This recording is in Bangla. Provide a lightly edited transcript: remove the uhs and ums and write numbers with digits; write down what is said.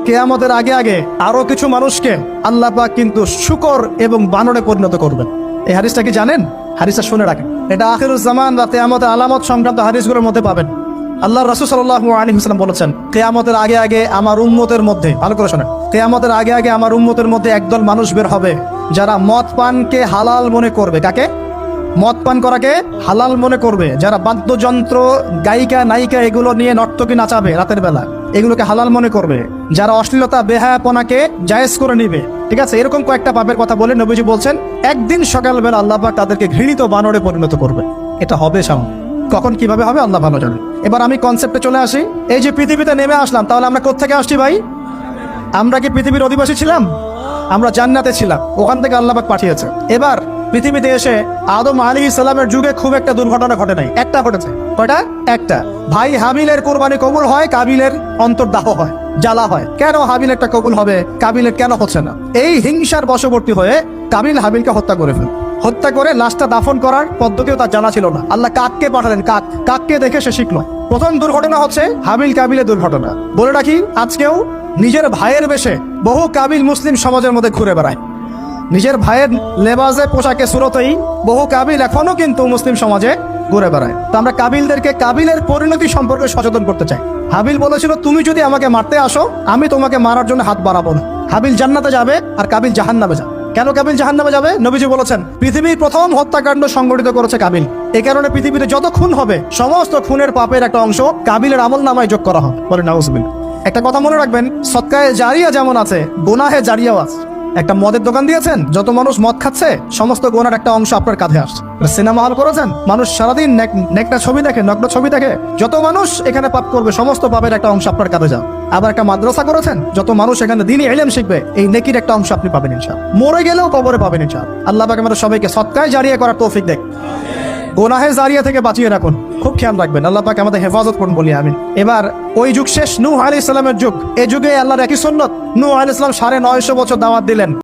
কিয়ামতের আগে আগে আরো কিছু মানুষকে আল্লাহ পাক কিন্তু শূকর এবং বানরে পরিণত করবেন। এই হাদিসটা কি জানেন? হাদিসটা শুনে রাখেন, এটা আখিরুজ জামান বা কিয়ামতের আলামত সংক্রান্ত হাদিসগুলোর মধ্যে পাবেন। আল্লাহ রাসূল সাল্লাল্লাহু আলাইহি ওয়াসাল্লাম বলেছেন, কিয়ামতের আগে আগে আমার উম্মতের মধ্যে, ভালো করে শোনেন, কিয়ামতের আগে আগে আমার উম্মতের মধ্যে একদল মানুষ বের হবে যারা মদ পানকে হালাল মনে করবে। কাকে? মদ পান করাকে হালাল মনে করবে। যারা বাদ্যযন্ত্র, গায়িকা, নায়িকা এগুলো নিয়ে নর্তকী নাচাবে রাতের বেলা, এগুলোকে হালাল মনে করবে। যারা অশ্লীলতা, বেহায়াপনাকে জায়েজ করে নিবে, ঠিক আছে, এরকম কয়েকটা পাপের কথা বলে নবীজি বলছেন একদিন সকালবেলা আল্লাহ পাক তাদেরকে ঘৃণিত বানরে পরিণত করবে। এটা হবে সামনে, কখন কিভাবে হবে আল্লাহ ভালো জানেন। এবার আমি কনসেপ্টে চলে আসি। এই যে পৃথিবীতে নেমে আসলাম, তাহলে আমরা কোত্থেকে আসছি ভাই? আমরা কি পৃথিবীর অধিবাসী ছিলাম? আমরা জান্নাতে ছিলাম, ওখান থেকে আল্লাহ পাক পাঠিয়েছে। এবার পৃথিবীতে এসে আদম আলাইহিস সালামের যুগে খুব একটা দুর্ঘটনা ঘটে নাই, একটা ঘটেছে। কয়টা? একটা। ভাই হাবিলের কোরবানি কবুল হয়, কাবিলের অন্তর্দাহ হয়, জ্বালা হয়। কেন হাবিলেরটা কবুল হবে, কাবিলের কেন হচ্ছে না? এই হিংসার বশবর্তী হয়ে কাবিল হাবিলকে হত্যা করে ফেলে। হত্যা করে লাশটা দাফন করার পদ্ধতিও তার জানা ছিল না। আল্লাহ কাককে পাঠালেন, কাককে দেখে সে শিখলো। প্রথম দুর্ঘটনা হচ্ছে হাবিল কাবিলের দুর্ঘটনা। বলে রাখি, আজকেও নিজের ভাইয়ের বেশে বহু কাবিল মুসলিম সমাজের মধ্যে ঘুরে বেড়ায়। নিজের ভাইয়ের লেবাসে, পোশাকে, সুরতেই বহু কাবিল এখনো কিন্তু মুসলিম সমাজে ঘুরে বেড়ায়। তো আমরা কাবিলদেরকে কাবিলের পরিণতি সম্পর্কে সচেতন করতে চাই। হাবিল বলেছিল, তুমি যদি আমাকে মারতে আসো, আমি তোমাকে মারার জন্য হাত বাড়াবো না। হাবিল জান্নাতে যাবে আর কাবিল জাহান্নামে যাবে। কেন কাবিল জাহান্নামে যাবে? নবীজি বলেছেন, পৃথিবীর প্রথম হত্যাকাণ্ড সংগঠিত করেছে কাবিল। এই কারণে পৃথিবীতে যত খুন হবে, সমস্ত খুনের পাপের একটা অংশ কাবিলের আমলনামায় যোগ করা হবে। বলে নাউজুবিল্লাহ। একটা কথা মনে রাখবেন, সদকায়ে জারিয়া যেমন আছে, গুনাহে জারিয়াও আছে। একটা মদের দোকান দিয়েছেন, যত মানুষ মদ খাচ্ছে, সমস্ত গোনার একটা অংশ আপনার কাঁধে আসছে। সিনেমা হল করেছেন, মানুষ সারাদিন নেকটা ছবি দেখে, নগ্ন ছবি দেখে, যত মানুষ এখানে পাপ করবে, সমস্ত পাপের একটা অংশ আপনার কাঁধে যাবে। আবার একটা মাদ্রাসা করেছেন, যত মানুষ এখানে দ্বীনি ইলম শিখবে, এই নেকির একটা অংশ আপনি পাবেন ইনশাআল্লাহ। মরে গেলেও কবরে পাবেন ইনশাআল্লাহ। আল্লাহ পাক আমাদের সবাইকে সদকায়ে জারিয়া করার তৌফিক দেন। গোনাহে জারিয়া থেকে বাঁচিয়ে রাখুন, খুব খেয়াল রাখবেন। আল্লাহ পাক আমাদের হেফাজত করুন বলি আমিন। এবার ওই যুগ শেষ, নূহ আলাইহিস সালামের যুগ। এই যুগে আল্লাহর একই সুন্নত, নূহ আলাইহিস সালাম 950 বছর দাওয়াত দিলেন।